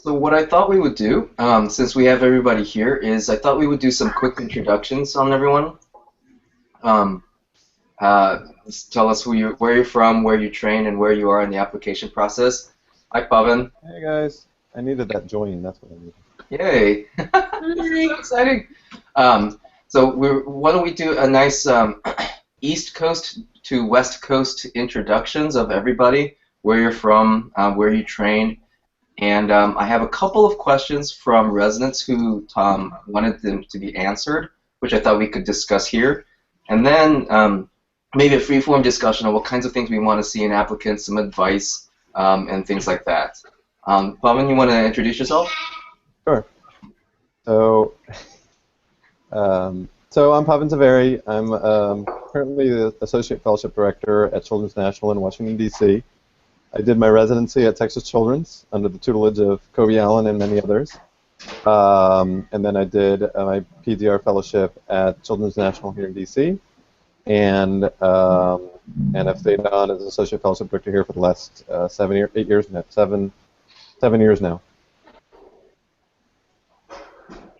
So what I thought we would do, since we have everybody here, is I thought we would do some quick introductions on everyone. Um, just tell us where you're from, where you train, and where you are in the application process. Hi, Pavan. Hey guys, I needed that join. That's what I needed. Yay! This is so exciting. Why don't we do a nice East Coast to West Coast introductions of everybody, where you're from, where you train, and I have a couple of questions from residents who wanted them to be answered, which I thought we could discuss here, and then maybe a free-form discussion on what kinds of things we want to see in applicants, some advice, and things like that. Pavan, you want to introduce yourself? Sure. So I'm Pavan Zaveri. I'm currently the Associate Fellowship Director at Children's National in Washington, D.C. I did my residency at Texas Children's under the tutelage of Kobe Allen and many others. And then I did my PDR Fellowship at Children's National here in D.C. And I've stayed on as Associate Fellowship Director here for the last 7 years now.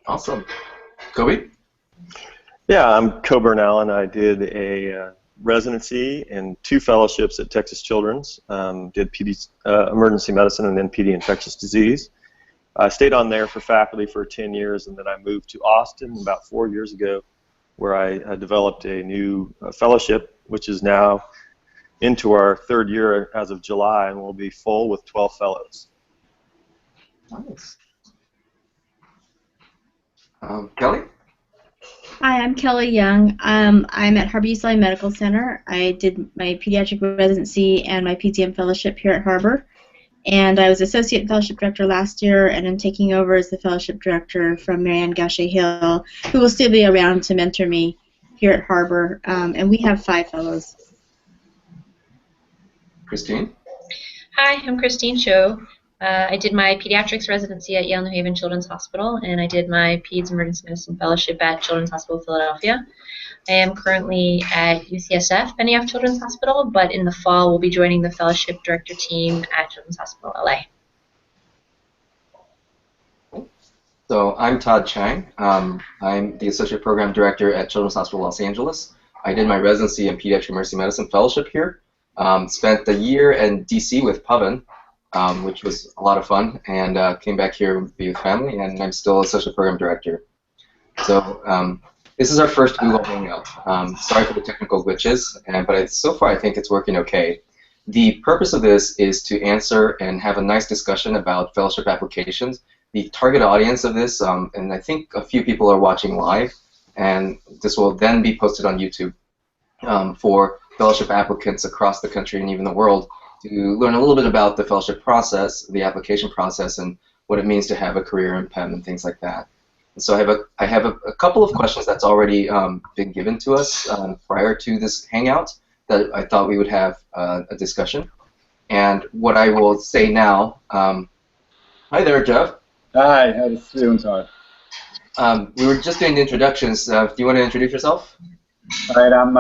Awesome. Kobe? Yeah, I'm Coburn Allen. I did a residency and 2 fellowships at Texas Children's. Did emergency medicine and then PD infectious disease. I stayed on there for faculty for 10 years, and then I moved to Austin about 4 years ago, where I developed a new fellowship, which is now into our 3rd year as of July, and we'll be full with 12 fellows. Nice. Kelly? Hi, I'm Kelly Young. I'm at Harbor-UCLA Medical Center. I did my pediatric residency and my PTM fellowship here at Harbor. And I was Associate Fellowship Director last year, and I'm taking over as the Fellowship Director from Marianne Gaucher-Hill, who will still be around to mentor me here at Harbor. And we have 5 fellows. Christine? Hi, I'm Christine Cho. I did my pediatrics residency at Yale New Haven Children's Hospital, and I did my Peds Emergency Medicine Fellowship at Children's Hospital Philadelphia. I am currently at UCSF, Benioff Children's Hospital, but in the fall we'll be joining the Fellowship Director team at Children's Hospital LA. So I'm Todd Chang. I'm the Associate Program Director at Children's Hospital Los Angeles. I did my residency in Pediatric Emergency Medicine Fellowship here. Spent the year in DC with Pavan, which was a lot of fun, and came back here to be with family, and I'm still Associate Program Director. So this is our first Google Hangout. Sorry for the technical glitches, but so far I think it's working okay. The purpose of this is to answer and have a nice discussion about fellowship applications. The target audience of this, and I think a few people are watching live, and this will then be posted on YouTube for fellowship applicants across the country and even the world, to learn a little bit about the fellowship process, the application process, and what it means to have a career in PEM and things like that. And so I have a couple of questions that's already been given to us prior to this hangout that I thought we would have a discussion. And what I will say now, hi there, Jeff. Hi, how you doing, Todd? We were just doing the introductions. Do you want to introduce yourself? All right, I'm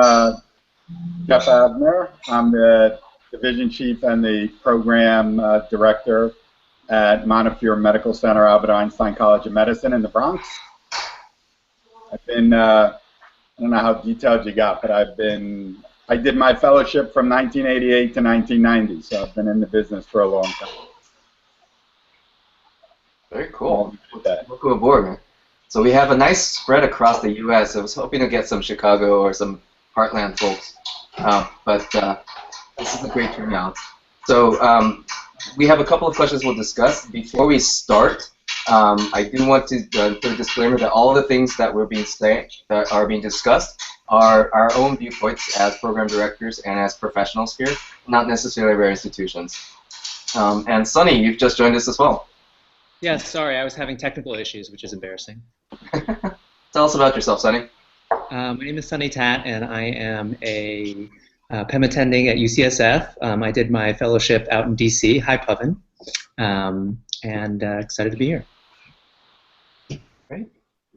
Jeff Avner. I'm the Division Chief and the Program Director at Montefiore Medical Center, Albert Einstein College of Medicine in the Bronx. I've been, I don't know how detailed you got, but I did my fellowship from 1988 to 1990, so I've been in the business for a long time. Very cool. Welcome aboard, man. So we have a nice spread across the U.S. I was hoping to get some Chicago or some Heartland folks, but this is a great turnout. So we have a couple of questions we'll discuss. Before we start, I do want to put a disclaimer that all of the things that are being discussed are our own viewpoints as program directors and as professionals here, not necessarily our institutions. And Sonny, you've just joined us as well. Yeah, sorry, I was having technical issues, which is embarrassing. Tell us about yourself, Sonny. My name is Sonny Tat, and I am a PEM attending at UCSF. I did my fellowship out in DC. Hi, Pavan. And excited to be here. Great.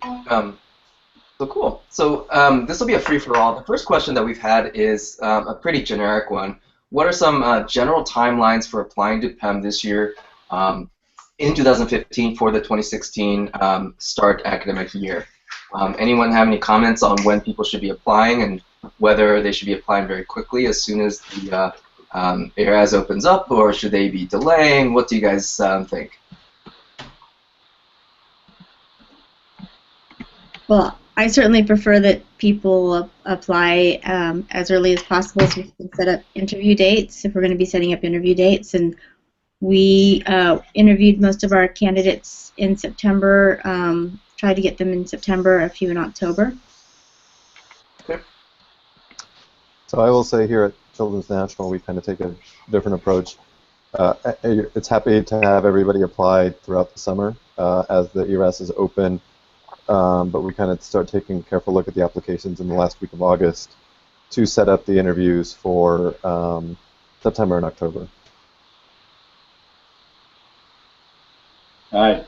So cool. So this will be a free-for-all. The first question that we've had is a pretty generic one. What are some general timelines for applying to PEM this year? in 2015 for the 2016 start academic year. Anyone have any comments on when people should be applying and whether they should be applying very quickly as soon as the ARAS opens up, or should they be delaying? What do you guys think? Well, I certainly prefer that people apply as early as possible so we can set up interview dates if we're going to be setting up interview dates. And we interviewed most of our candidates in September, tried to get them in September, a few in October. Okay. So I will say here at Children's National, we kind of take a different approach. It's happy to have everybody apply throughout the summer as the ERAS is open, but we kind of start taking a careful look at the applications in the last week of August to set up the interviews for September and October. All right.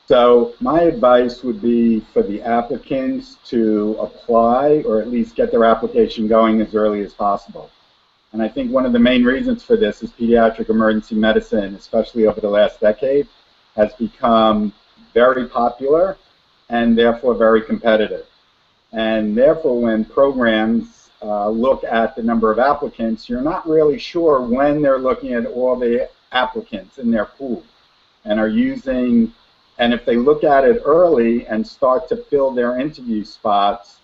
So my advice would be for the applicants to apply or at least get their application going as early as possible. And I think one of the main reasons for this is pediatric emergency medicine, especially over the last decade, has become very popular and therefore very competitive. And therefore when programs look at the number of applicants, you're not really sure when they're looking at all the applicants in their pool and are using, and if they look at it early and start to fill their interview spots,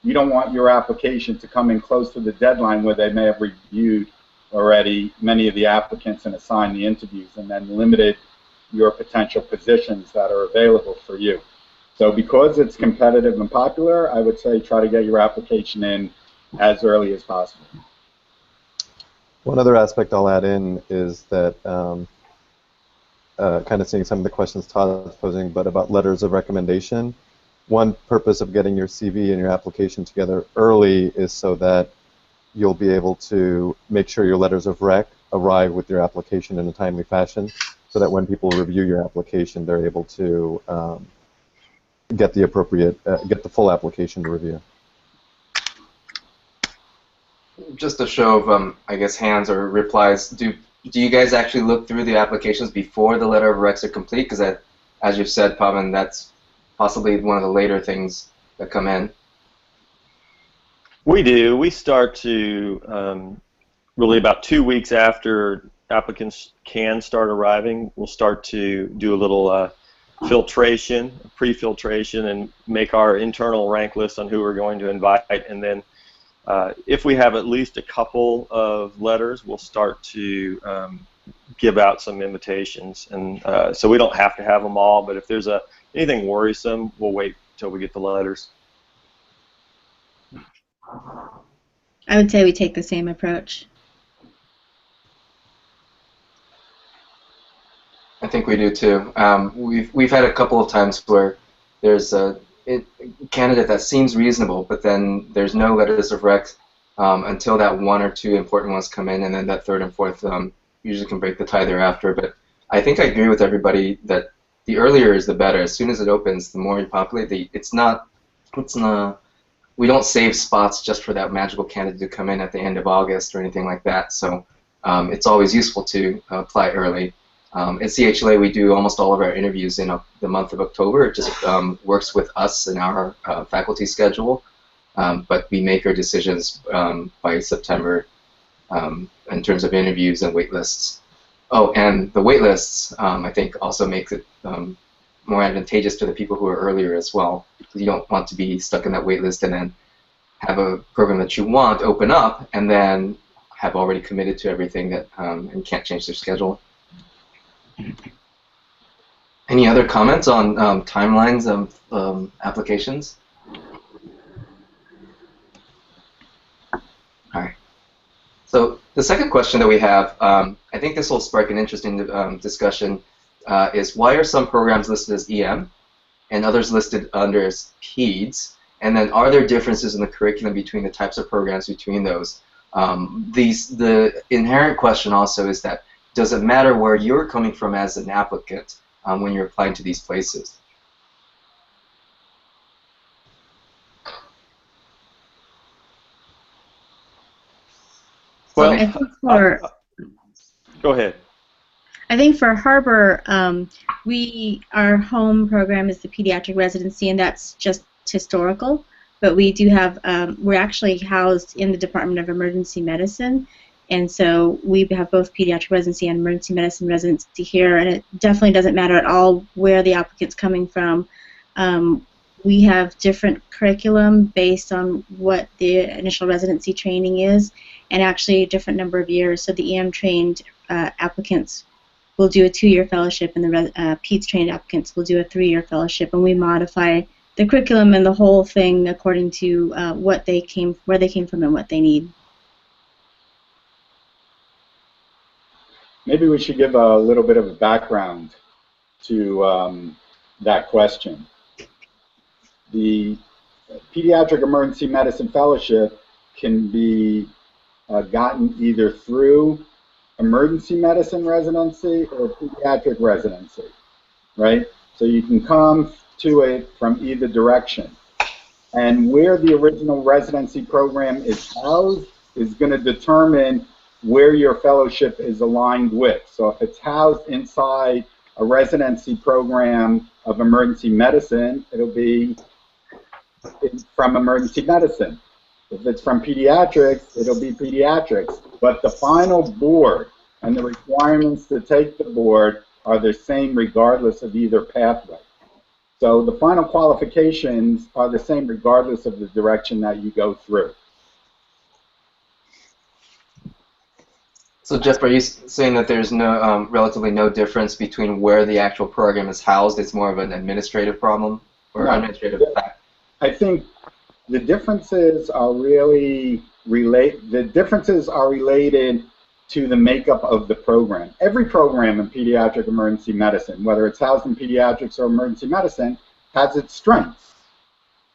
you don't want your application to come in close to the deadline where they may have reviewed already many of the applicants and assigned the interviews and then limited your potential positions that are available for you. So because it's competitive and popular, I would say try to get your application in as early as possible. One other aspect I'll add in is that kind of seeing some of the questions Todd was posing, but about letters of recommendation. One purpose of getting your CV and your application together early is so that you'll be able to make sure your letters of rec arrive with your application in a timely fashion, so that when people review your application, they're able to get the appropriate, get the full application to review. Just a show of, I guess, hands or replies. Do you guys actually look through the applications before the letter of recs are complete? Because as you've said, Pavan, that's possibly one of the later things that come in. We do. We start to really about 2 weeks after applicants can start arriving. We'll start to do a little filtration, pre-filtration, and make our internal rank list on who we're going to invite. And then if we have at least a couple of letters, we'll start to give out some invitations. And so we don't have to have them all, but if there's anything worrisome, we'll wait till we get the letters. I would say we take the same approach. I think we do too. We've had a couple of times where there's a candidate that seems reasonable, but then there's no letters of rec until that one or two important ones come in, and then that third and fourth usually can break the tie thereafter. But I think I agree with everybody that the earlier is the better. As soon as it opens, the more you populate. We don't save spots just for that magical candidate to come in at the end of August or anything like that. So it's always useful to apply early. At CHLA, we do almost all of our interviews in the month of October. It just works with us and our faculty schedule, but we make our decisions by September in terms of interviews and wait lists. Oh, and the wait lists, I think, also makes it more advantageous to the people who are earlier as well. You don't want to be stuck in that wait list and then have a program that you want open up and then have already committed to everything that and can't change their schedule. Any other comments on timelines of applications? All right. So the second question that we have, I think this will spark an interesting discussion, is why are some programs listed as EM and others listed under as PEDS? And then are there differences in the curriculum between the types of programs between those? The inherent question also is that does it matter where you're coming from as an applicant when you're applying to these places? Well, I think for, go ahead. I think for Harbor, our home program is the pediatric residency, and that's just historical. But we do have, we're actually housed in the Department of Emergency Medicine, and so we have both pediatric residency and emergency medicine residency here, and it definitely doesn't matter at all where the applicant's coming from. We have different curriculum based on what the initial residency training is, and actually a different number of years. So the EM-trained applicants will do a 2-year fellowship, and the PEDS-trained applicants will do a 3-year fellowship, and we modify the curriculum and the whole thing according to where they came from and what they need. Maybe we should give a little bit of a background to that question. The Pediatric Emergency Medicine Fellowship can be gotten either through emergency medicine residency or pediatric residency, right? So you can come to it from either direction. And where the original residency program is housed is going to determine where your fellowship is aligned with. So if it's housed inside a residency program of emergency medicine, it'll be from emergency medicine. If it's from pediatrics, it'll be pediatrics. But the final board and the requirements to take the board are the same regardless of either pathway. So the final qualifications are the same regardless of the direction that you go through. So Jeff, are you saying that there's no relatively no difference between where the actual program is housed? It's more of an administrative problem or administrative fact? I think the differences are really related to the makeup of the program. Every program in pediatric emergency medicine, whether it's housed in pediatrics or emergency medicine, has its strengths.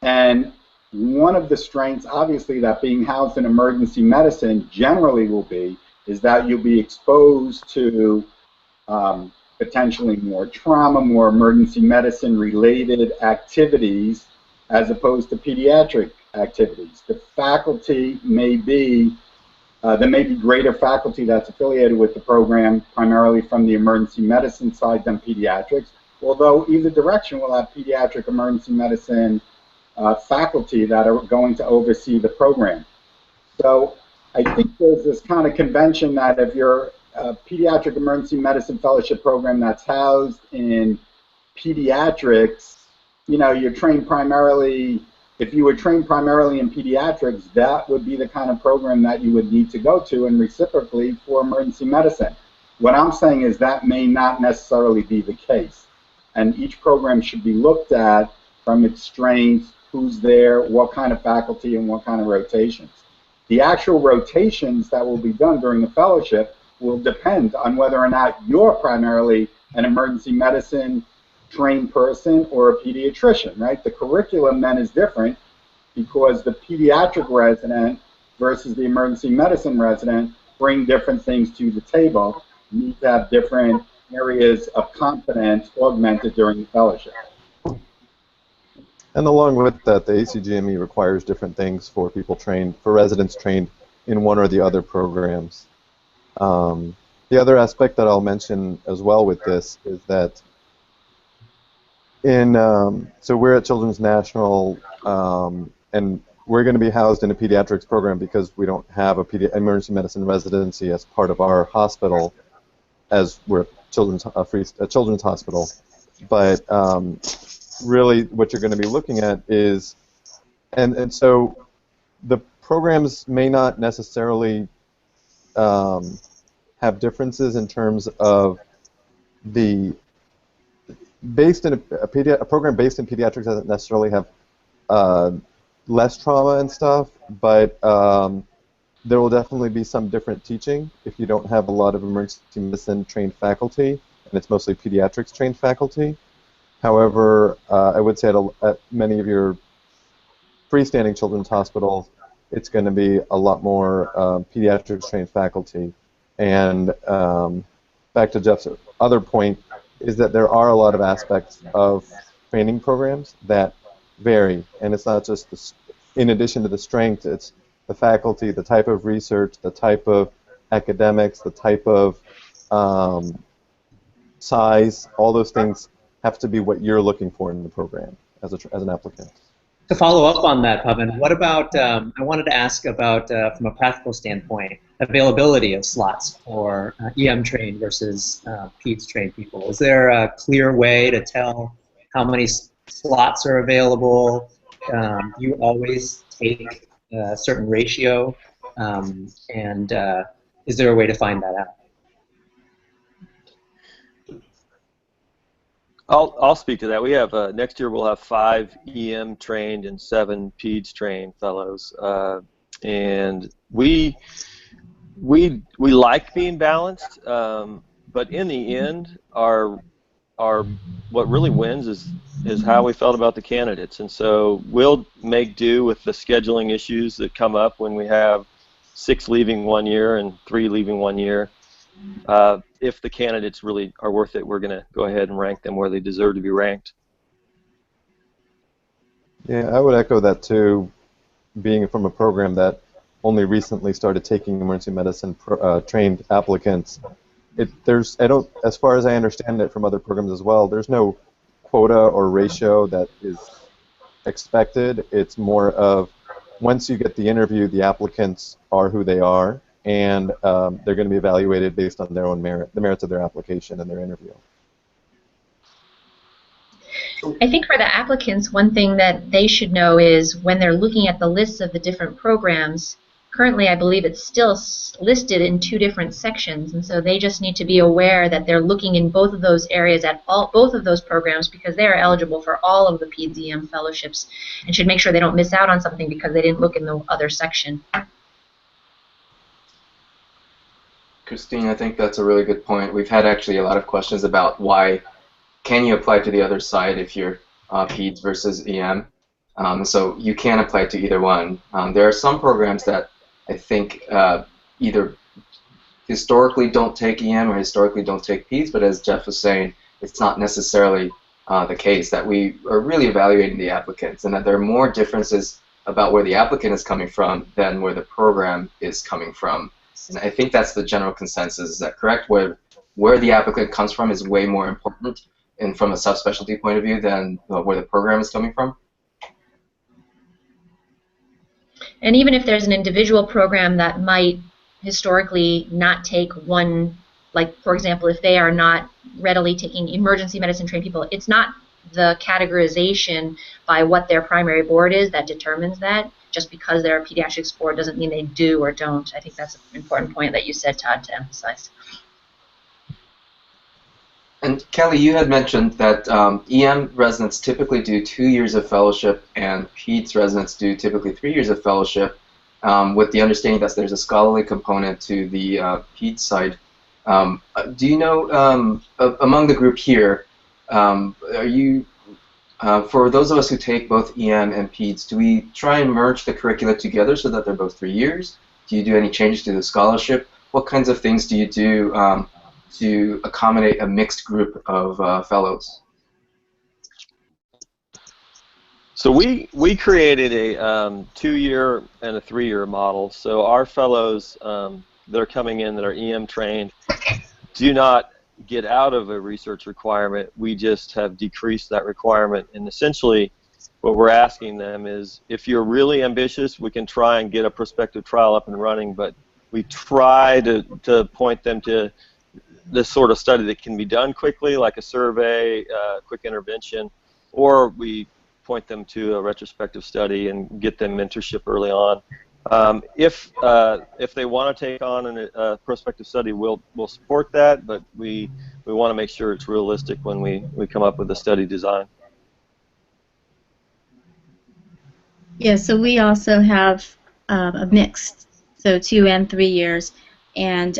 And one of the strengths, obviously, that being housed in emergency medicine generally will be is that you'll be exposed to potentially more trauma, more emergency medicine related activities as opposed to pediatric activities. The faculty may be, there may be greater faculty that's affiliated with the program, primarily from the emergency medicine side than pediatrics, although either direction will have pediatric emergency medicine faculty that are going to oversee the program. So I think there's this kind of convention that if you're a pediatric emergency medicine fellowship program that's housed in pediatrics, you know, you're trained primarily, if you were trained primarily in pediatrics, that would be the kind of program that you would need to go to, and reciprocally for emergency medicine. What I'm saying is that may not necessarily be the case. And each program should be looked at from its strengths, who's there, what kind of faculty, and what kind of rotations. The actual rotations that will be done during the fellowship will depend on whether or not you're primarily an emergency medicine trained person or a pediatrician, right? The curriculum then is different because the pediatric resident versus the emergency medicine resident bring different things to the table. You need to have different areas of competence augmented during the fellowship. And along with that, the ACGME requires different things for people trained, for residents trained in one or the other programs. The other aspect that I'll mention as well with this is that so we're at Children's National, and we're going to be housed in a pediatrics program because we don't have a emergency medicine residency as part of our hospital, as we're a children's hospital. But really, what you're going to be looking at is, and so the programs may not necessarily have differences in terms of the a program based in pediatrics doesn't necessarily have less trauma and stuff, but there will definitely be some different teaching if you don't have a lot of emergency medicine trained faculty, and it's mostly pediatrics trained faculty. However, I would say at many of your freestanding children's hospitals, it's going to be a lot more pediatrics trained faculty. And back to Jeff's other point, is that there are a lot of aspects of training programs that vary, and it's not just in addition to the strength, it's the faculty, the type of research, the type of academics, the type of size, all those things have to be what you're looking for in the program as an applicant. To follow up on that, Pavan, what about, I wanted to ask about, from a practical standpoint, availability of slots for EM trained versus PEDS trained people. Is there a clear way to tell how many slots are available? Do you always take a certain ratio? Is there a way to find that out? I'll speak to that. We have next year we'll have 5 EM trained and 7 PEDS trained fellows, and we like being balanced, but in the end, our what really wins is how we felt about the candidates, and so we'll make do with the scheduling issues that come up when we have 6 leaving 1 year and 3 leaving 1 year. If the candidates really are worth it, we're going to go ahead and rank them where they deserve to be ranked. Yeah, I would echo that too, being from a program that only recently started taking emergency medicine trained applicants. As far as I understand it from other programs as well, there's no quota or ratio that is expected. It's more of once you get the interview, the applicants are who they are, and they're going to be evaluated based on their own merit, the merits of their application and their interview. I think for the applicants, one thing that they should know is when they're looking at the lists of the different programs, currently I believe it's still listed in 2 different sections, and so they just need to be aware that they're looking in both of those areas at both of those programs because they are eligible for all of the PEDS fellowships and should make sure they don't miss out on something because they didn't look in the other section. Christine, I think that's a really good point. We've had actually a lot of questions about why can you apply to the other side if you're PEDS versus EM. So you can apply to either one. There are some programs that I think either historically don't take EM or historically don't take PEDS, but as Jeff was saying, it's not necessarily the case, that we are really evaluating the applicants and that there are more differences about where the applicant is coming from than where the program is coming from. And I think that's the general consensus. Is that correct? Where the applicant comes from is way more important, and from a subspecialty point of view, than where the program is coming from. And even if there's an individual program that might historically not take one, like for example, if they are not readily taking emergency medicine trained people, it's not the categorization by what their primary board is that determines that. Just because they're a pediatrics board doesn't mean they do or don't. I think that's an important point that you said, Todd, to emphasize. And Kelly, you had mentioned that EM residents typically do 2 years of fellowship and PEDS residents do typically 3 years of fellowship, with the understanding that there's a scholarly component to the PEDS side. Do you know, among the group here, are you, for those of us who take both EM and PEDS, do we try and merge the curricula together so that they're both 3 years? Do you do any changes to the scholarship? What kinds of things do you do to accommodate a mixed group of fellows? So we created a 2-year and a 3-year model. So our fellows that are coming in that are EM trained do not get out of a research requirement. We just have decreased that requirement, and essentially what we're asking them is, if you're really ambitious, we can try and get a prospective trial up and running, but we try to point them to this sort of study that can be done quickly, like a survey, quick intervention, or we point them to a retrospective study and get them mentorship early on. If they want to take on a prospective study, we'll support that, but we want to make sure it's realistic when we come up with a study design. Yeah, so we also have a mix, so 2 and 3 years. And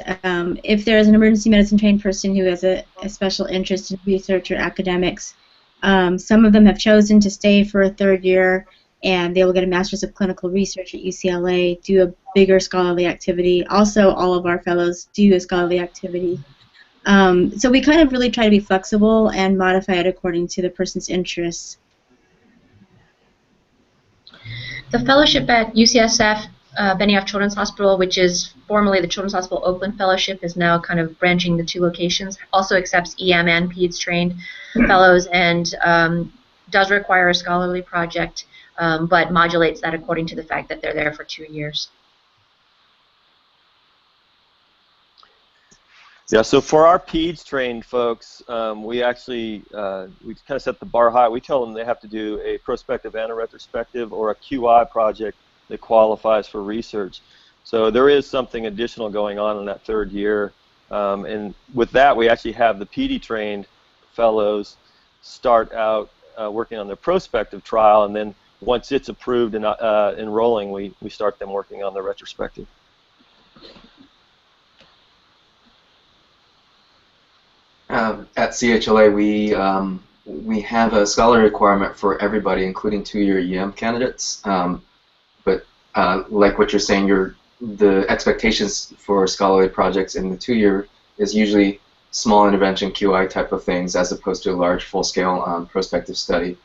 if there is an emergency medicine trained person who has a special interest in research or academics, some of them have chosen to stay for a 3rd year, and they will get a Master's of Clinical Research at UCLA, do a bigger scholarly activity. Also, all of our fellows do a scholarly activity. So we kind of really try to be flexible and modify it according to the person's interests. The fellowship at UCSF Benioff Children's Hospital, which is formerly the Children's Hospital Oakland Fellowship, is now kind of branching the 2 locations. Also accepts EM and PEDS trained fellows, and does require a scholarly project, but modulates that according to the fact that they're there for 2 years. Yeah, so for our PEDS trained folks, we actually we kind of set the bar high. We tell them they have to do a prospective and a retrospective or a QI project that qualifies for research. So there is something additional going on in that 3rd year. And with that, we actually have the PD trained fellows start out working on their prospective trial, and then once it's approved and enrolling, we start them working on the retrospective. At CHLA, we have a scholarly requirement for everybody, including 2-year EM candidates. But like what you're saying, the expectations for scholarly projects in the 2-year is usually small intervention QI type of things, as opposed to a large, full-scale prospective study.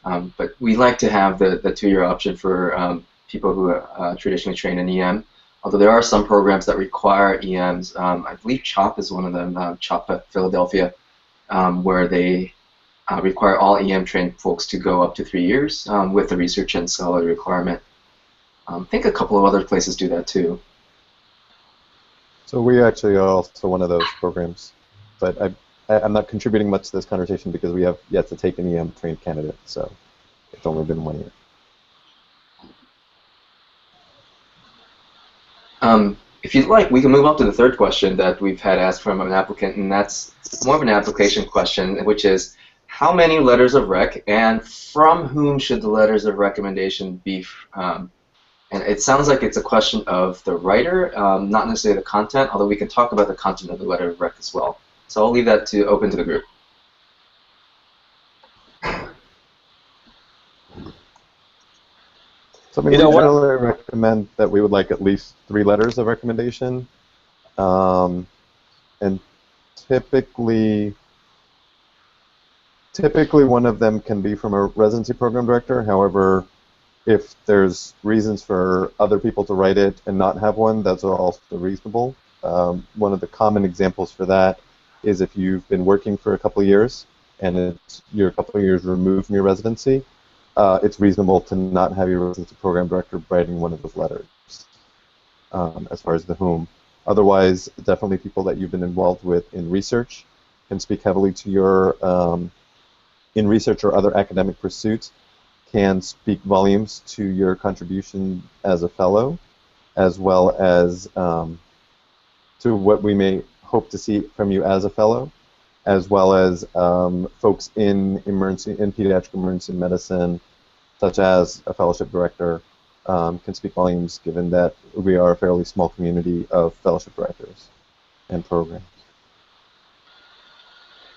But we like to have the 2-year option for people who are traditionally trained in EM. Although there are some programs that require EMs, I believe CHOP is one of them, CHOP at Philadelphia, where they require all EM-trained folks to go up to 3 years with the research and scholarly requirement. I think a couple of other places do that too. So we actually are also one of those programs, but I'm not contributing much to this conversation because we have yet to take an EM-trained candidate, so it's only been 1 year. If you'd like, we can move on to the 3rd question that we've had asked from an applicant, and that's more of an application question, which is, how many letters of rec, and from whom should the letters of recommendation be? And it sounds like it's a question of the writer, not necessarily the content, although we can talk about the content of the letter of rec as well. So I'll leave that open to the group. So we generally recommend that we would like at least 3 letters of recommendation, and typically one of them can be from a residency program director. However, if there's reasons for other people to write it and not have one, that's also reasonable. One of the common examples for that is if you've been working for a couple of years and you're a couple of years removed from your residency, it's reasonable to not have your residency program director writing one of those letters as far as the whom. Otherwise, definitely people that you've been involved with in research can speak heavily to your, in research or other academic pursuits, can speak volumes to your contribution as a fellow, as well as to what we may hope to see from you as a fellow, as well as folks in pediatric emergency medicine, such as a fellowship director, can speak volumes, given that we are a fairly small community of fellowship directors and programs.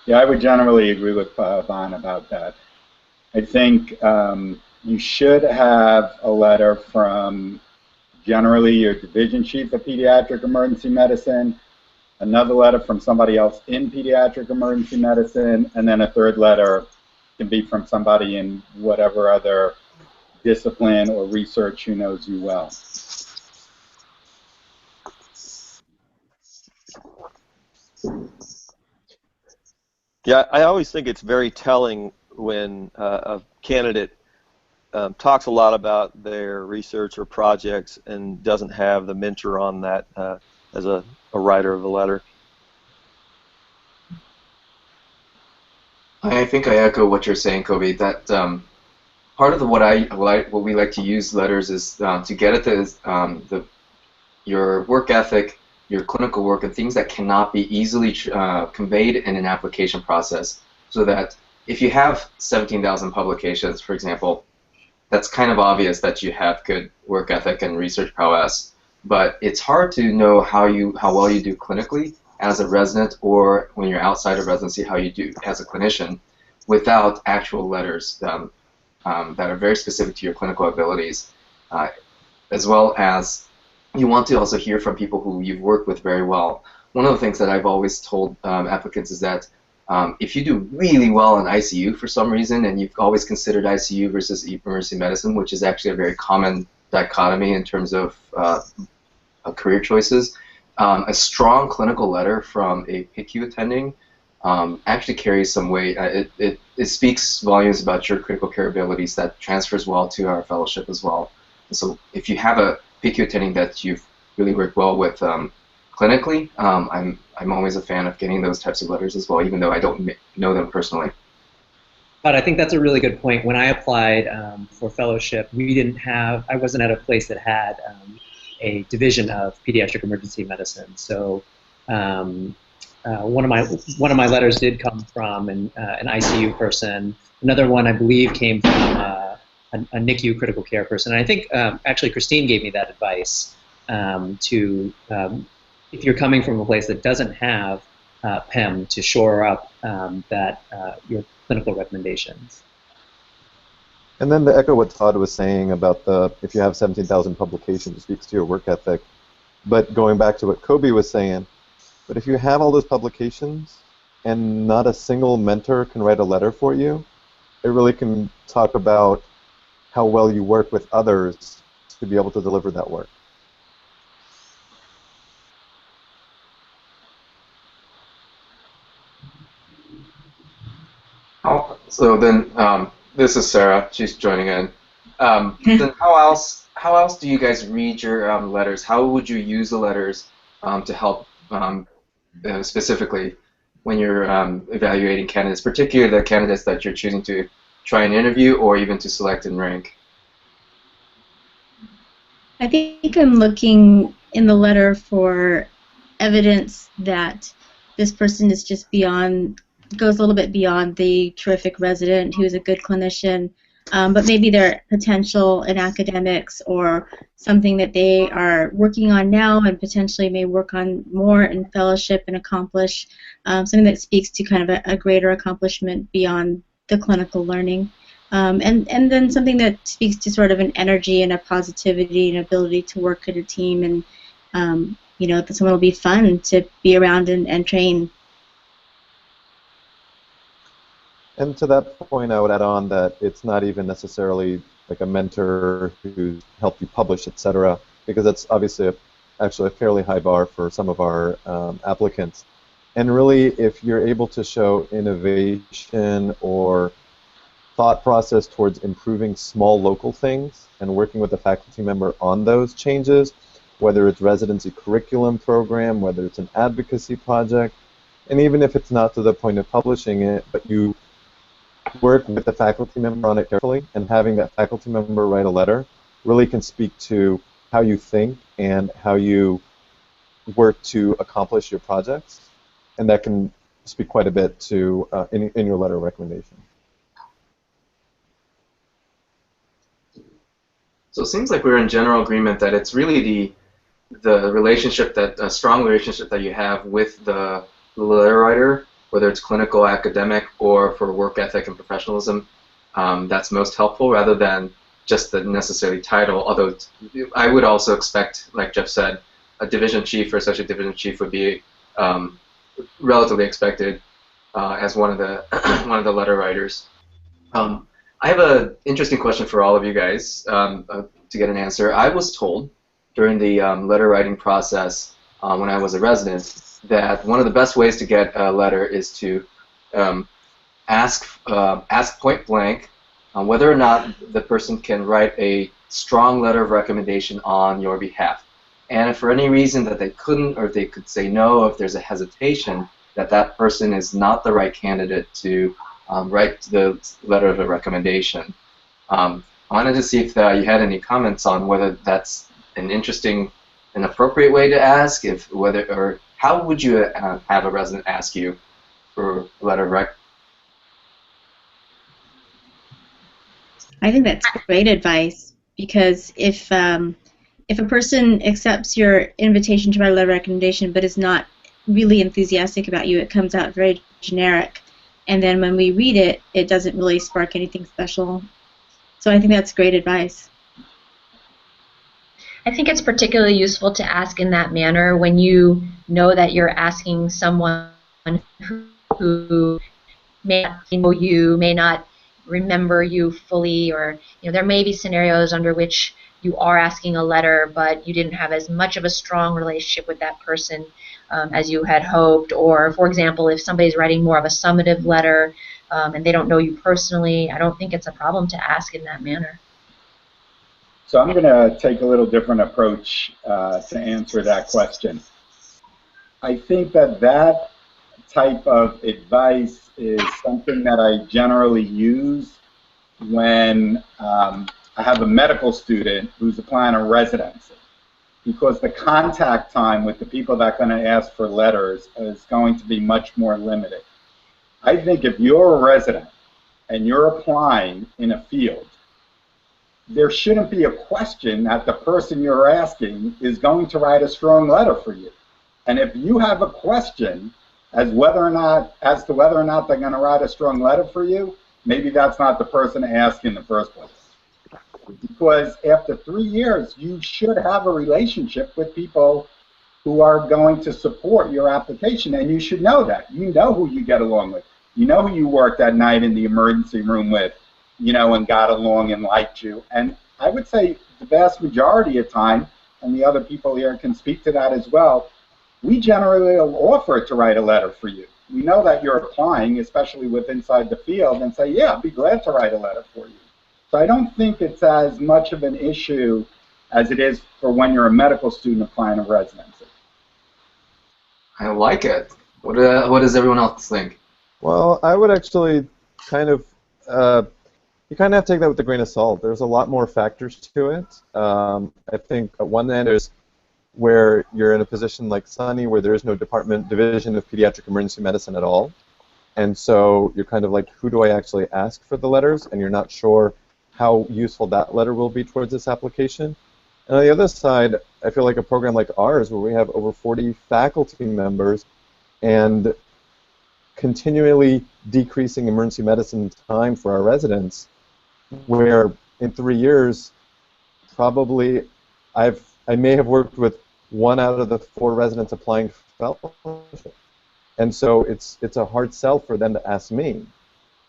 Yeah, I would generally agree with Pavan about that. I think you should have a letter from generally your division chief of pediatric emergency medicine, another letter from somebody else in pediatric emergency medicine, and then a 3rd letter can be from somebody in whatever other discipline or research who knows you well. Yeah, I always think it's very telling when a candidate talks a lot about their research or projects and doesn't have the mentor on that as a writer of a letter. I think I echo what you're saying, Kobe. That part of what we like to use letters is to get at your work ethic, your clinical work, and things that cannot be easily conveyed in an application process. So that if you have 17,000 publications, for example, that's kind of obvious that you have good work ethic and research prowess. But it's hard to know how well you do clinically as a resident, or when you're outside of residency, how you do as a clinician, without actual letters that are very specific to your clinical abilities, as well as you want to also hear from people who you've worked with very well. One of the things that I've always told applicants is that if you do really well in ICU for some reason, and you've always considered ICU versus emergency medicine, which is actually a very common dichotomy in terms of career choices. A strong clinical letter from a PICU attending actually carries some weight. It speaks volumes about your critical care abilities that transfers well to our fellowship as well. And so if you have a PICU attending that you've really worked well with clinically, I'm always a fan of getting those types of letters as well, even though I don't know them personally. But I think that's a really good point. When I applied for fellowship, I wasn't at a place that had a division of pediatric emergency medicine. So one of my letters did come from an ICU person. Another one, I believe, came from a NICU critical care person. And I think actually Christine gave me that advice if you're coming from a place that doesn't have PEM, to shore up your clinical recommendations. And then to echo what Todd was saying about if you have 17,000 publications, it speaks to your work ethic. But going back to what Kobe was saying, but if you have all those publications and not a single mentor can write a letter for you, it really can talk about how well you work with others to be able to deliver that work. So then, this is Sarah. She's joining in. Then how else do you guys read your letters? How would you use the letters to help specifically when you're evaluating candidates, particularly the candidates that you're choosing to try and interview or even to select and rank? I think I'm looking in the letter for evidence that this person is just goes a little bit beyond the terrific resident who's a good clinician, but maybe their potential in academics or something that they are working on now and potentially may work on more in fellowship and accomplish, something that speaks to kind of a greater accomplishment beyond the clinical learning. And then something that speaks to sort of an energy and a positivity and ability to work in a team, and that someone will be fun to be around and train. And to that point, I would add on that it's not even necessarily like a mentor who helped you publish, etc., because that's obviously actually a fairly high bar for some of our applicants. And really, if you're able to show innovation or thought process towards improving small local things and working with a faculty member on those changes, whether it's residency curriculum program, whether it's an advocacy project, and even if it's not to the point of publishing it, but you work with the faculty member on it carefully, and having that faculty member write a letter really can speak to how you think and how you work to accomplish your projects, and that can speak quite a bit to in your letter recommendation. So it seems like we're in general agreement that it's really the relationship, a strong relationship that you have with the letter writer, whether it's clinical, academic, or for work ethic and professionalism, that's most helpful rather than just the necessary title. Although I would also expect, like Jeff said, a division chief or associate division chief would be relatively expected as one of the letter writers. I have an interesting question for all of you guys to get an answer. I was told during the letter writing process when I was a resident that one of the best ways to get a letter is to ask point blank whether or not the person can write a strong letter of recommendation on your behalf. And if for any reason that they couldn't, or if they could say no, if there's a hesitation that that person is not the right candidate to write the letter of a recommendation. I wanted to see if you had any comments on whether that's an interesting and appropriate way to ask, or how would you have a resident ask you for a letter of rec? I think that's great advice, because if a person accepts your invitation to write a letter of recommendation but is not really enthusiastic about you, it comes out very generic, and then when we read it, it doesn't really spark anything special. So I think that's great advice. I think it's particularly useful to ask in that manner when you know that you're asking someone who may not know you, may not remember you fully, or there may be scenarios under which you are asking a letter, but you didn't have as much of a strong relationship with that person as you had hoped. Or, for example, if somebody's writing more of a summative letter and they don't know you personally, I don't think it's a problem to ask in that manner. So I'm going to take a little different approach to answer that question. I think that that type of advice is something that I generally use when I have a medical student who's applying a residency, because the contact time with the people that are going to ask for letters is going to be much more limited. I think if you're a resident and you're applying in a field, there shouldn't be a question that the person you're asking is going to write a strong letter for you. And if you have a question as to whether or not they're going to write a strong letter for you, maybe that's not the person to ask in the first place. Because after 3 years, you should have a relationship with people who are going to support your application, and you should know that. You know who you get along with. You know who you worked that night in the emergency room with, you know, and got along and liked you. And I would say the vast majority of time, and the other people here can speak to that as well, we generally will offer to write a letter for you. We know that you're applying, especially with inside the field, and say, yeah, I'd be glad to write a letter for you. So I don't think it's as much of an issue as it is for when you're a medical student applying a residency. I like it. What does everyone else think? Well, I would actually kind of, you kind of have to take that with a grain of salt. There's a lot more factors to it. I think at one end is where you're in a position like Sonny, where there is no division of pediatric emergency medicine at all. And so you're kind of like, who do I actually ask for the letters? And you're not sure how useful that letter will be towards this application. And on the other side, I feel like a program like ours, where we have over 40 faculty members and continually decreasing emergency medicine time for our residents, where in 3 years, probably I may have worked with 1 out of the 4 residents applying for fellowship. And so it's a hard sell for them to ask me.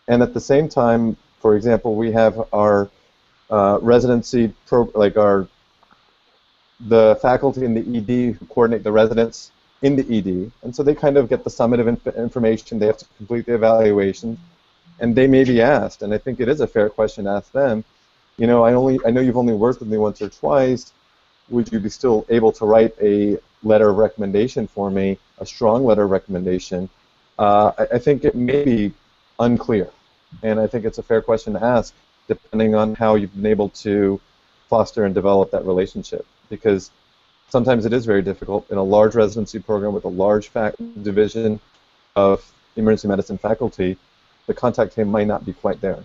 And at the same time, for example, we have our residency the faculty in the ED who coordinate the residents in the ED, and so they kind of get the summative information. They have to complete the evaluation, and they may be asked, and I think it is a fair question to ask them, you know, I know you've only worked with me once or twice, would you be still able to write a letter of recommendation for me, a strong letter of recommendation? I think it may be unclear, and I think it's a fair question to ask, depending on how you've been able to foster and develop that relationship, because sometimes it is very difficult in a large residency program with a large division of emergency medicine faculty. The contact time might not be quite there.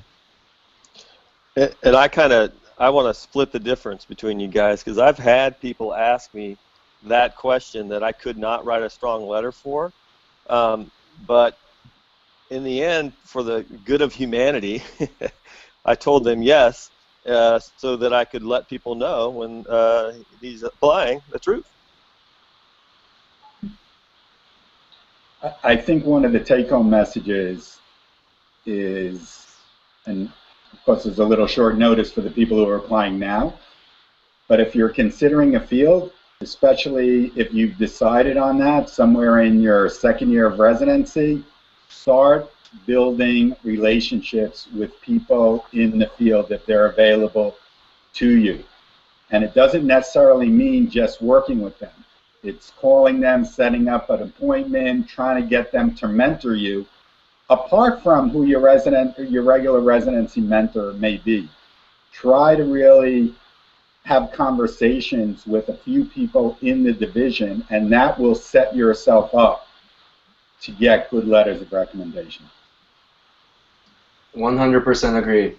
And I want to split the difference between you guys, because I've had people ask me that question that I could not write a strong letter for, but in the end, for the good of humanity, I told them yes, so that I could let people know when he's applying the truth. I think one of the take-home messages is, and of course there's a little short notice for the people who are applying now, but if you're considering a field, especially if you've decided on that somewhere in your 2nd year of residency, start building relationships with people in the field if they're available to you. And it doesn't necessarily mean just working with them. It's calling them, setting up an appointment, trying to get them to mentor you, apart from who your regular residency mentor may be. Try to really have conversations with a few people in the division, and that will set yourself up to get good letters of recommendation. 100% agree.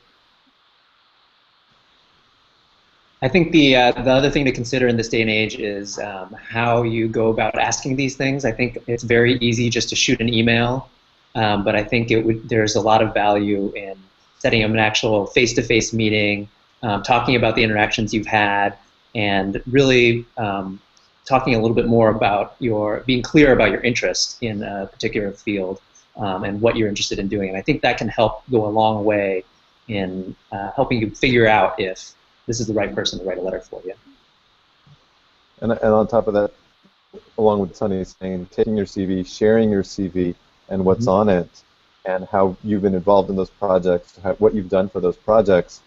I think the other thing to consider in this day and age is how you go about asking these things. I think it's very easy just to shoot an email, but I think there's a lot of value in setting up an actual face-to-face meeting, talking about the interactions you've had, and really talking a little bit more about being clear about your interest in a particular field and what you're interested in doing. And I think that can help go a long way in helping you figure out if this is the right person to write a letter for you. And on top of that, along with Sonny saying, taking your CV, sharing your CV and what's on it, and how you've been involved in those projects, what you've done for those projects,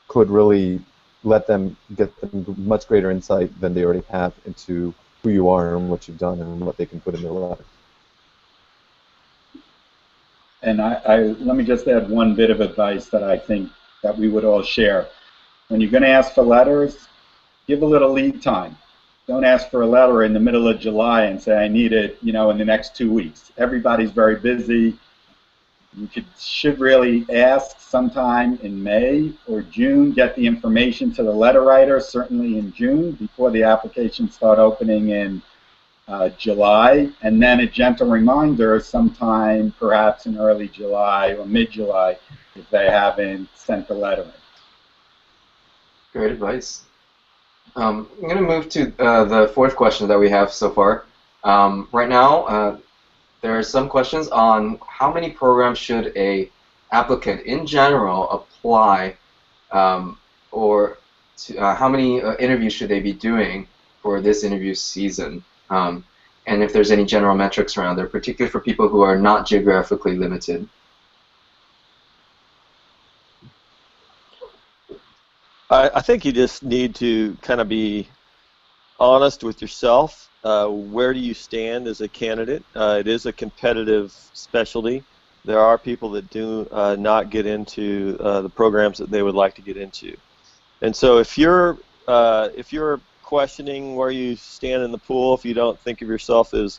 could really let them get them much greater insight than they already have into who you are and what you've done and what they can put in their letter. And let me just add one bit of advice that I think that we would all share. When you're going to ask for letters, give a little lead time. Don't ask for a letter in the middle of July and say, I need it, in the next 2 weeks. Everybody's very busy. You should really ask sometime in May or June, get the information to the letter writer, certainly in June, before the applications start opening in July, and then a gentle reminder sometime perhaps in early July or mid-July if they haven't sent the letter in. Great advice. I'm going to move to the fourth question that we have so far. Right now, there are some questions on how many programs should a applicant in general apply, or how many interviews should they be doing for this interview season, and if there's any general metrics around there, particularly for people who are not geographically limited. I think you just need to kind of be honest with yourself. Where do you stand as a candidate? It is a competitive specialty. There are people that do not get into the programs that they would like to get into. And so if you're questioning where you stand in the pool, if you don't think of yourself as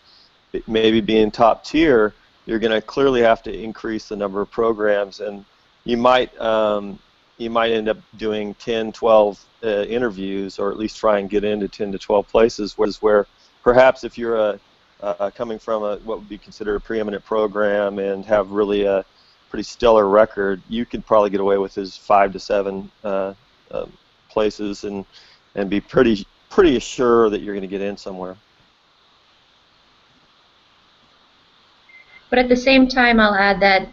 maybe being top tier, you're going to clearly have to increase the number of programs, and you might end up doing 10, 12 interviews, or at least try and get into 10 to 12 places, where perhaps if you're coming from what would be considered a preeminent program and have really a pretty stellar record, you could probably get away with as 5 to 7 places and be pretty sure that you're going to get in somewhere. But at the same time, I'll add that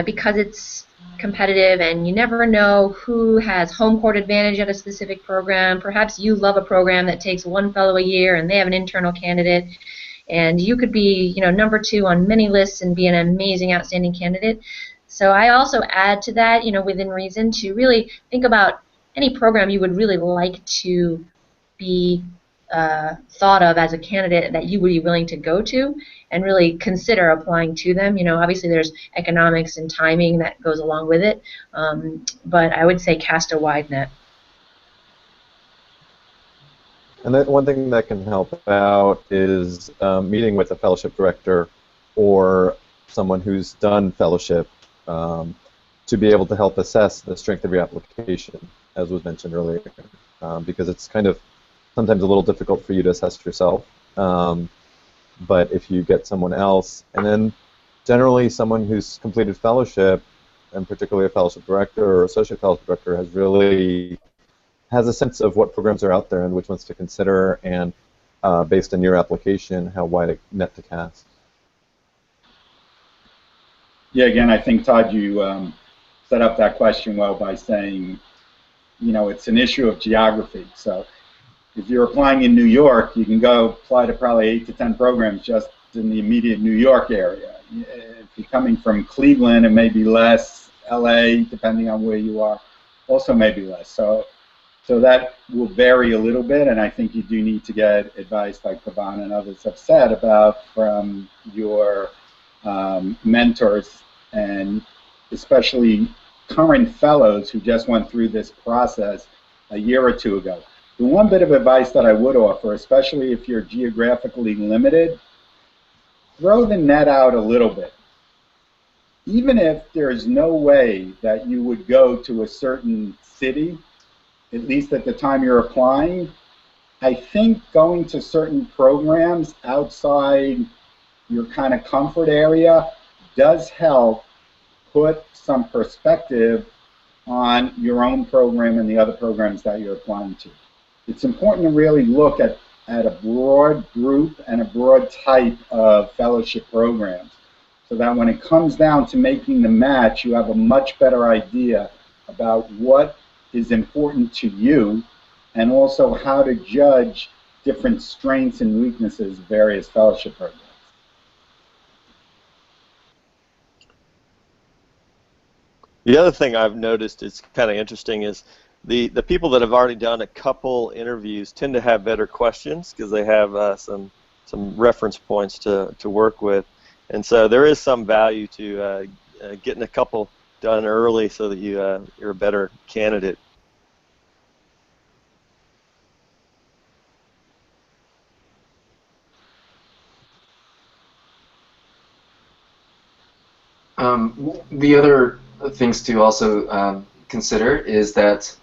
because it's competitive and you never know who has home court advantage at a specific program. Perhaps you love a program that takes one fellow a year and they have an internal candidate, and you could be number 2 on many lists and be an amazing, outstanding candidate. So I also add to that, within reason, to really think about any program you would really like to be thought of as a candidate that you would be willing to go to, and really consider applying to them. Obviously there's economics and timing that goes along with it, but I would say cast a wide net. And then one thing that can help out is meeting with a fellowship director or someone who's done fellowship to be able to help assess the strength of your application, as was mentioned earlier, because it's kind of sometimes a little difficult for you to assess yourself. But if you get someone else, and then generally someone who's completed fellowship, and particularly a fellowship director or associate fellowship director, has a sense of what programs are out there and which ones to consider, and based on your application, how wide a net to cast. Yeah, again, I think, Todd, you set up that question well by saying, it's an issue of geography. So if you're applying in New York, you can go apply to probably 8 to 10 programs just in the immediate New York area. If you're coming from Cleveland, it may be less. LA, depending on where you are, also may be less. So that will vary a little bit, and I think you do need to get advice, like Pavan and others have said, about from your mentors, and especially current fellows who just went through this process a year or 2 ago. The one bit of advice that I would offer, especially if you're geographically limited, throw the net out a little bit. Even if there's no way that you would go to a certain city, at least at the time you're applying, I think going to certain programs outside your kind of comfort area does help put some perspective on your own program and the other programs that you're applying to. It's important to really look at a broad group and a broad type of fellowship programs, so that when it comes down to making the match, you have a much better idea about what is important to you, and also how to judge different strengths and weaknesses of various fellowship programs. The other thing I've noticed is kind of interesting is the people that have already done a couple interviews tend to have better questions because they have some reference points to work with, and so there is some value to getting a couple done early so that you're a better candidate. The other things to also consider is that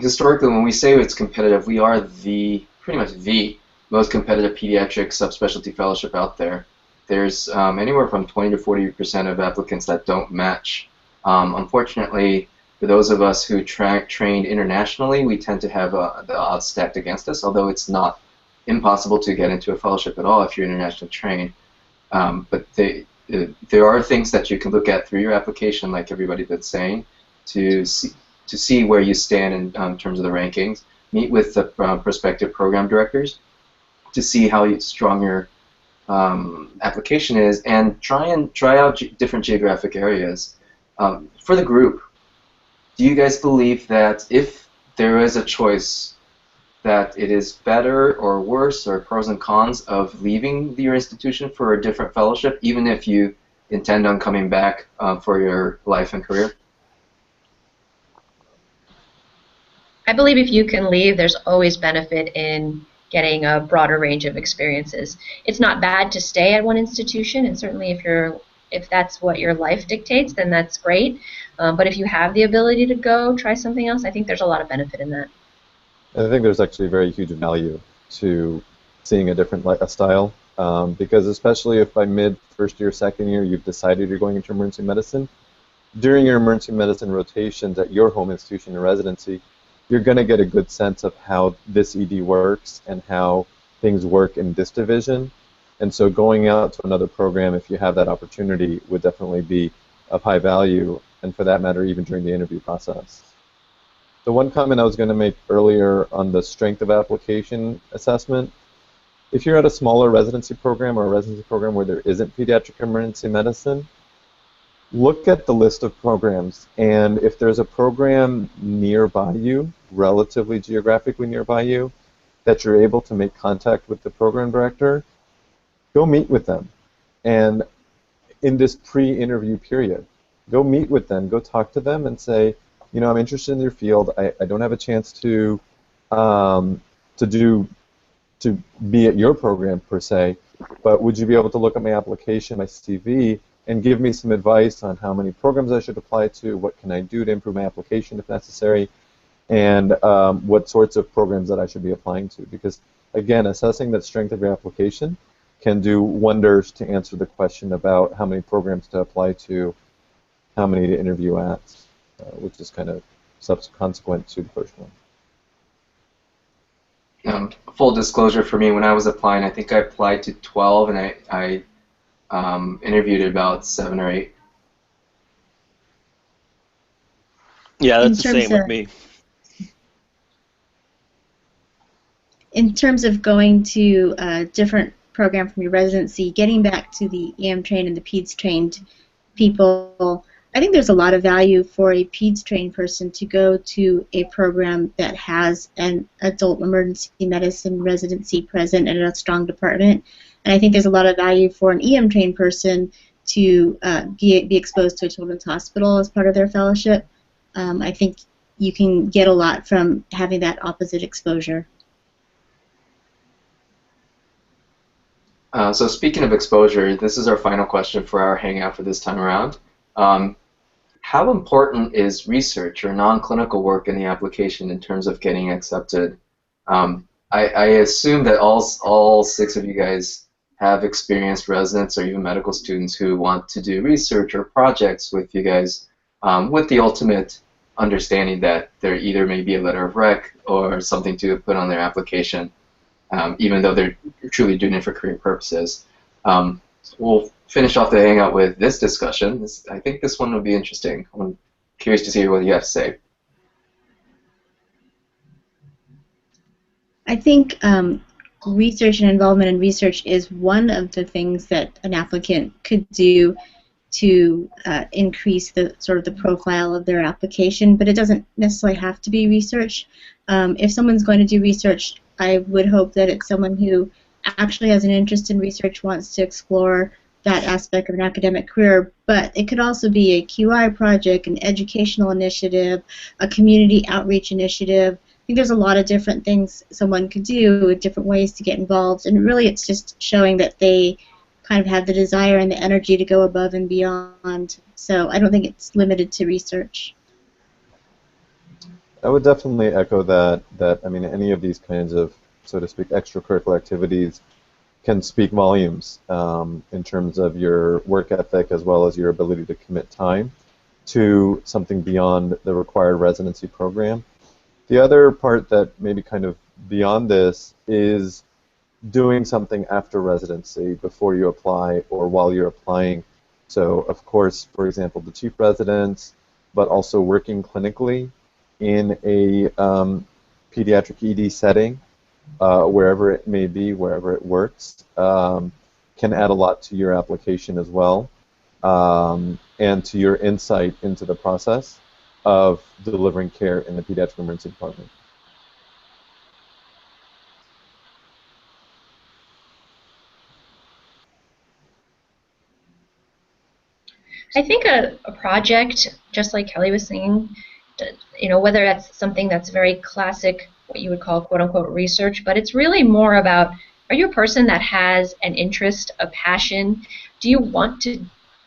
historically, when we say it's competitive, we are pretty much the most competitive pediatric subspecialty fellowship out there. There's anywhere from 20 to 40% of applicants that don't match. Unfortunately, for those of us who trained internationally, we tend to have the odds stacked against us, although it's not impossible to get into a fellowship at all if you're internationally trained. But there are things that you can look at through your application, like everybody that's saying, to see where you stand in terms of the rankings. Meet with the prospective program directors to see how strong your application is, and try out different geographic areas. For the group, do you guys believe that if there is a choice, that it is better or worse, or pros and cons of leaving your institution for a different fellowship, even if you intend on coming back for your life and career? I believe if you can leave, there's always benefit in getting a broader range of experiences. It's not bad to stay at one institution, and certainly if that's what your life dictates, then that's great. But if you have the ability to go try something else, I think there's a lot of benefit in that. I think there's actually very huge value to seeing a different style, because especially if by mid first year, second year, you've decided you're going into emergency medicine, during your emergency medicine rotations at your home institution and residency, you're going to get a good sense of how this ED works and how things work in this division. And so going out to another program, if you have that opportunity, would definitely be of high value, and for that matter, even during the interview process. The one comment I was going to make earlier on the strength of application assessment, if you're at a smaller residency program or a residency program where there isn't pediatric emergency medicine, look at the list of programs, and if there's a program nearby you, relatively geographically nearby you, that you're able to make contact with the program director, go meet with them. And in this pre-interview period, go meet with them, go talk to them and say, you know, I'm interested in your field. I don't have a chance to be at your program per se, but would you be able to look at my application, my CV, and give me some advice on how many programs I should apply to, what can I do to improve my application if necessary, and what sorts of programs that I should be applying to? Because again, assessing that strength of your application can do wonders to answer the question about how many programs to apply to, how many to interview at, which is kind of subsequent to the first one. Full disclosure for me, when I was applying, I think I applied to 12, and I interviewed at about 7 or 8. Yeah, that's the same with me. In terms of going to a different program from your residency, getting back to the EM trained and the PEDS trained people, I think there's a lot of value for a PEDS trained person to go to a program that has an adult emergency medicine residency present and a strong department. And I think there's a lot of value for an EM trained person to be exposed to a children's hospital as part of their fellowship. I think you can get a lot from having that opposite exposure. So speaking of exposure, this is our final question for our hangout for this time around. How important is research or non-clinical work in the application in terms of getting accepted? I assume that all 6 of you guys have experienced residents or even medical students who want to do research or projects with you guys, with the ultimate understanding that there either may be a letter of rec or something to put on their application, even though they're truly doing it for career purposes. We'll finish off the hangout with this discussion. I think this one will be interesting. I'm curious to see what you have to say. I think research and involvement in research is one of the things that an applicant could do to increase the sort of the profile of their application, but it doesn't necessarily have to be research. If someone's going to do research, I would hope that it's someone who actually has an interest in research, wants to explore that aspect of an academic career, but it could also be a QI project, an educational initiative, a community outreach initiative. I think there's a lot of different things someone could do, different ways to get involved, and really it's just showing that they kind of have the desire and the energy to go above and beyond. So I don't think it's limited to research. I would definitely echo that I mean, any of these kinds of, so to speak, extracurricular activities can speak volumes in terms of your work ethic as well as your ability to commit time to something beyond the required residency program. The other part that maybe kind of beyond this is doing something after residency before you apply or while you're applying. So, of course, for example, the chief residence, but also working clinically in a pediatric ED setting, wherever it may be, wherever it works, can add a lot to your application as well, and to your insight into the process of delivering care in the pediatric emergency department. I think a project, just like Kelly was saying, you know, whether that's something that's very classic, what you would call quote-unquote research, but it's really more about, are you a person that has an interest, a passion? Do you want to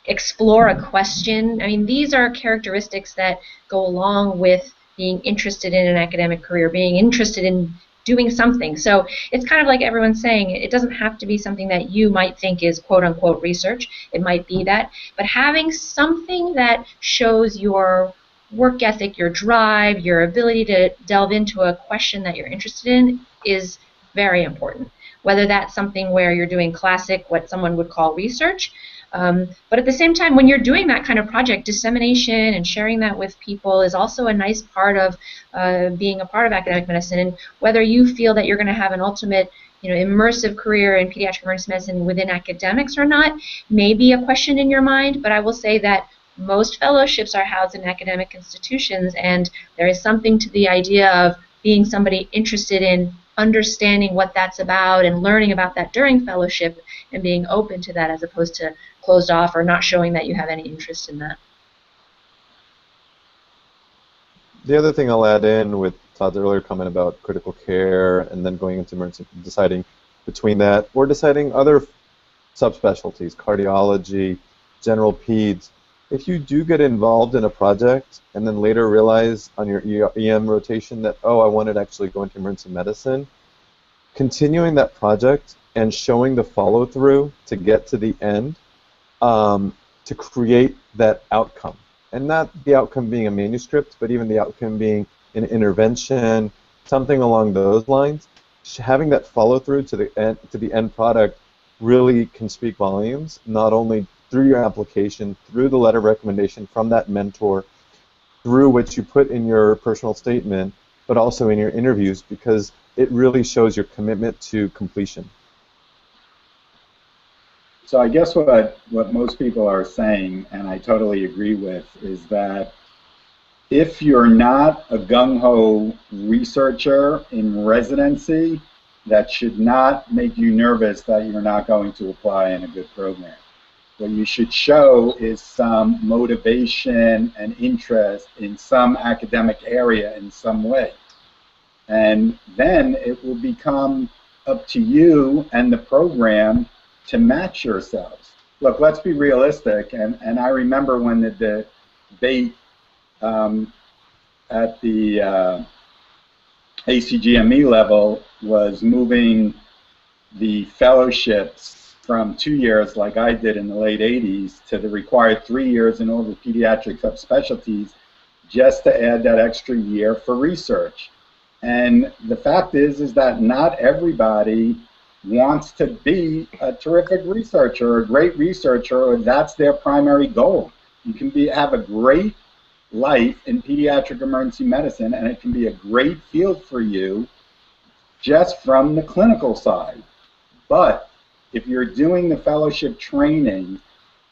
explore a question? I mean, these are characteristics that go along with being interested in an academic career, being interested in doing something. So it's kind of like everyone's saying, it doesn't have to be something that you might think is quote-unquote research. It might be that, but having something that shows your work ethic, your drive, your ability to delve into a question that you're interested in is very important. Whether that's something where you're doing classic, what someone would call research, but at the same time, when you're doing that kind of project, dissemination and sharing that with people is also a nice part of being a part of academic medicine. And whether you feel that you're going to have an ultimate, you know, immersive career in pediatric emergency medicine within academics or not, may be a question in your mind. But I will say that most fellowships are housed in academic institutions, and there is something to the idea of being somebody interested in understanding what that's about and learning about that during fellowship and being open to that as opposed to closed off or not showing that you have any interest in that. The other thing I'll add in with Todd's earlier comment about critical care and then going into emergency, deciding between that or deciding other subspecialties, cardiology, general peds. If you do get involved in a project and then later realize on your EM rotation that, oh, I wanted to actually go into emergency medicine, continuing that project and showing the follow-through to get to the end, to create that outcome. And not the outcome being a manuscript, but even the outcome being an intervention, something along those lines. Having that follow-through to the end product really can speak volumes, not only through your application, through the letter of recommendation from that mentor, through what you put in your personal statement, but also in your interviews, because it really shows your commitment to completion. So I guess what most people are saying, and I totally agree with, is that if you're not a gung-ho researcher in residency, that should not make you nervous that you're not going to apply in a good program. What you should show is some motivation and interest in some academic area in some way. And then it will become up to you and the program to match yourselves. Look, let's be realistic, and I remember when the debate at the ACGME level was moving the fellowships from 2 years, like I did in the late 80s, to the required 3 years in all the pediatric subspecialties, just to add that extra year for research. And the fact is that not everybody wants to be a terrific researcher or a great researcher, or that's their primary goal. You can have a great life in pediatric emergency medicine, and it can be a great field for you just from the clinical side. But if you're doing the fellowship training,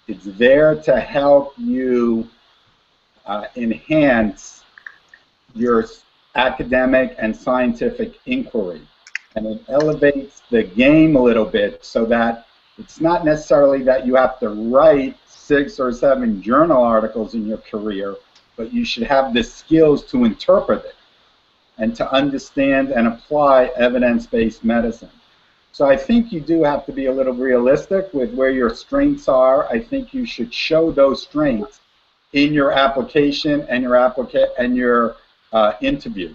it's there to help you enhance your academic and scientific inquiry. And it elevates the game a little bit so that it's not necessarily that you have to write 6 or 7 journal articles in your career, but you should have the skills to interpret it and to understand and apply evidence-based medicine. So I think you do have to be a little realistic with where your strengths are. I think you should show those strengths in your application and your interview.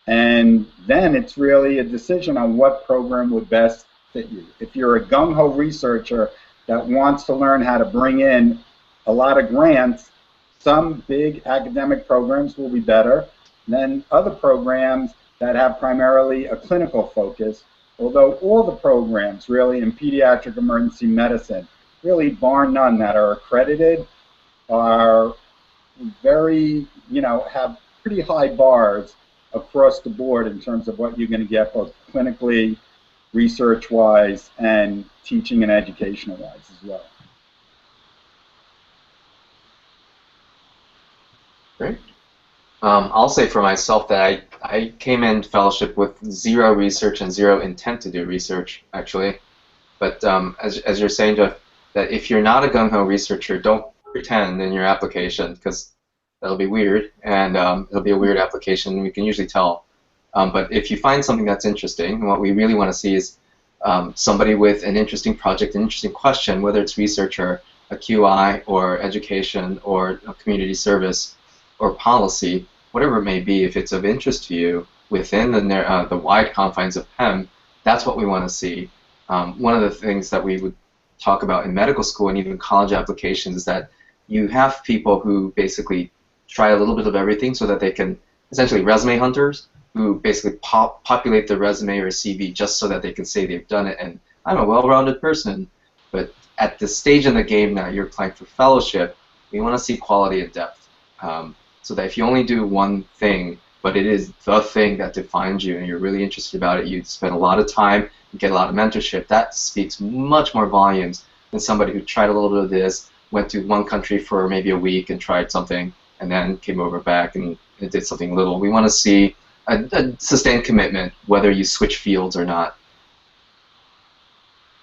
And then it's really a decision on what program would best fit you. If you're a gung-ho researcher that wants to learn how to bring in a lot of grants, some big academic programs will be better than other programs that have primarily a clinical focus, although all the programs really in pediatric emergency medicine, really bar none that are accredited, are very, have pretty high bars across the board in terms of what you're going to get both clinically, research-wise, and teaching and educational-wise as well. Great. I'll say for myself that I came in fellowship with 0 research and 0 intent to do research, actually. But as you're saying, Jeff, that if you're not a gung-ho researcher, don't pretend in your application, because that'll be weird, and it'll be a weird application. We can usually tell. But if you find something that's interesting, what we really want to see is somebody with an interesting project, an interesting question, whether it's research or a QI or education or a community service or policy, whatever it may be, if it's of interest to you within the wide confines of PEM, that's what we want to see. One of the things that we would talk about in medical school and even college applications is that you have people who basically try a little bit of everything so that they can, essentially resume hunters, who basically populate their resume or CV just so that they can say they've done it and I'm a well-rounded person. But at the stage in the game now you're applying for fellowship, we want to see quality and depth. So that if you only do one thing, but it is the thing that defines you and you're really interested about it, you spend a lot of time, you get a lot of mentorship, that speaks much more volumes than somebody who tried a little bit of this, went to one country for maybe a week and tried something, and then came over back and did something little. We want to see a sustained commitment, whether you switch fields or not.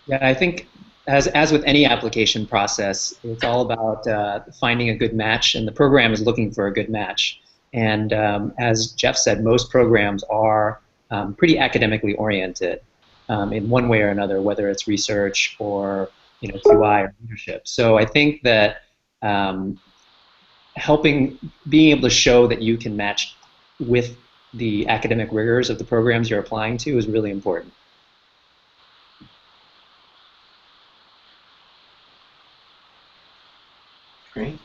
Yeah, I think as with any application process, it's all about finding a good match, and the program is looking for a good match. And as Jeff said, most programs are pretty academically oriented in one way or another, whether it's research or QI or leadership. So I think that being able to show that you can match with the academic rigors of the programs you're applying to is really important. Great.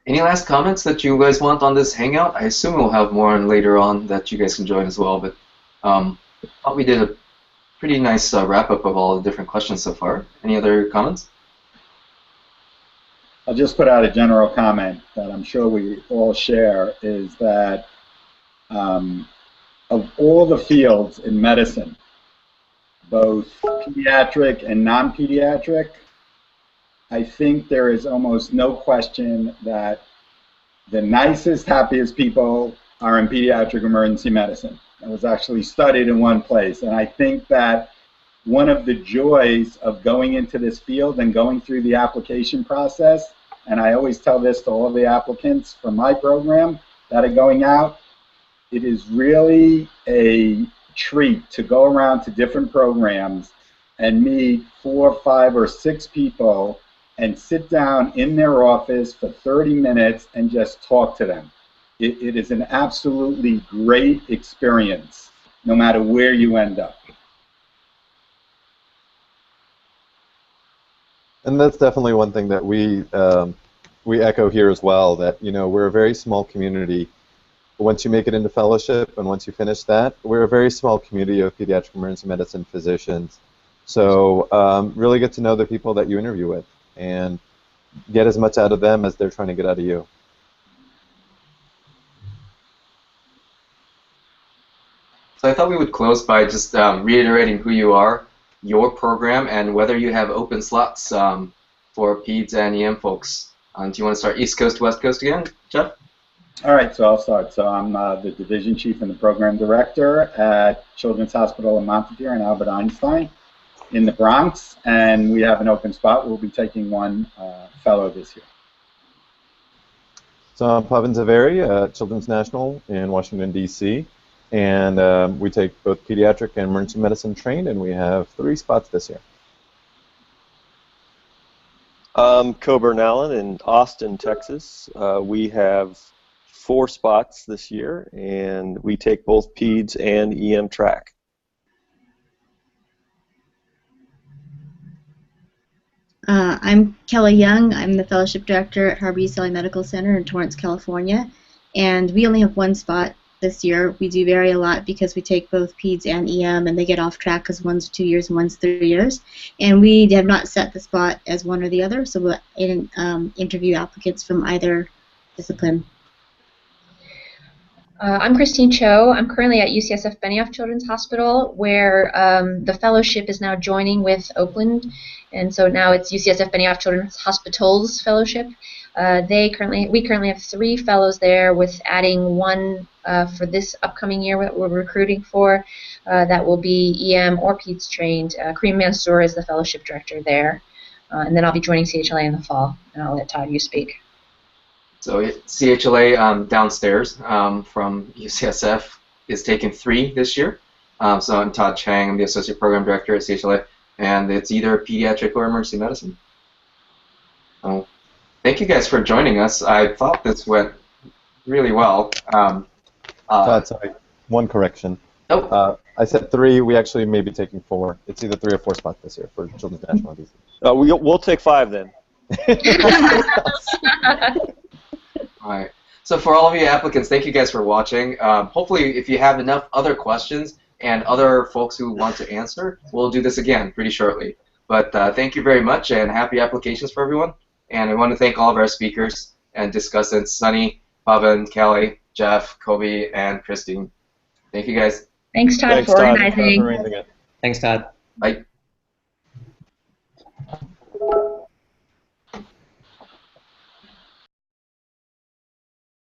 Any last comments that you guys want on this hangout? I assume we'll have more on later on that you guys can join as well, but I thought we did a pretty nice wrap-up of all the different questions so far. Any other comments? I'll just put out a general comment that I'm sure we all share, is that of all the fields in medicine, both pediatric and non-pediatric, I think there is almost no question that the nicest, happiest people are in pediatric emergency medicine. It was actually studied in one place, and I think that one of the joys of going into this field and going through the application process, and I always tell this to all the applicants from my program that are going out, it is really a treat to go around to different programs and meet 4, 5, or 6 people and sit down in their office for 30 minutes and just talk to them. It is an absolutely great experience, no matter where you end up. And that's definitely one thing that we echo here as well, that we're a very small community. Once you make it into fellowship and once you finish that, we're a very small community of pediatric emergency medicine physicians. So really get to know the people that you interview with and get as much out of them as they're trying to get out of you. So I thought we would close by just reiterating who you are, your program, and whether you have open slots for PEDS and EM folks. Do you want to start East Coast, West Coast again, Jeff? All right, so I'll start. So I'm the division chief and the program director at Children's Hospital in Montefiore and Albert Einstein in the Bronx, and we have an open spot. We'll be taking one fellow this year. So I'm Pavan Zaveri at Children's National in Washington, D.C., and we take both pediatric and emergency medicine trained, and we have 3 spots this year. Coburn Allen in Austin, Texas. We have 4 spots this year, and we take both PEDS and EM track. I'm Kelly Young. I'm the fellowship director at Harbor-UCLA Medical Center in Torrance, California, and we only have 1 spot this year. We do vary a lot because we take both PEDS and EM, and they get off track because one's 2 years and one's 3 years. And we have not set the spot as one or the other, so we'll interview applicants from either discipline. I'm Christine Cho. I'm currently at UCSF Benioff Children's Hospital, where the fellowship is now joining with Oakland, and so now it's UCSF Benioff Children's Hospitals Fellowship. We currently have 3 fellows there, with adding 1 for this upcoming year that we're recruiting for. That will be EM or PEDS trained. Kareem Mansour is the fellowship director there, and then I'll be joining CHLA in the fall, and I'll let Todd, you speak. So CHLA downstairs from UCSF is taking 3 this year. So I'm Todd Chang. I'm the associate program director at CHLA, and it's either pediatric or emergency medicine. So thank you guys for joining us. I thought this went really well. Todd, sorry, 1 correction. Oh. I said 3. We actually may be taking 4. It's either 3 or 4 spots this year for Children's National DC. We'll take 5 then. All right. So for all of you applicants, thank you guys for watching. Hopefully, if you have enough other questions and other folks who want to answer, we'll do this again pretty shortly. But thank you very much, and happy applications for everyone. And I want to thank all of our speakers and discussants, Sonny, Pavan, Kelly, Jeff, Kobe, and Christine. Thank you, guys. Thanks, Todd, Thanks, for Todd. organizing. Thanks, Todd. Bye.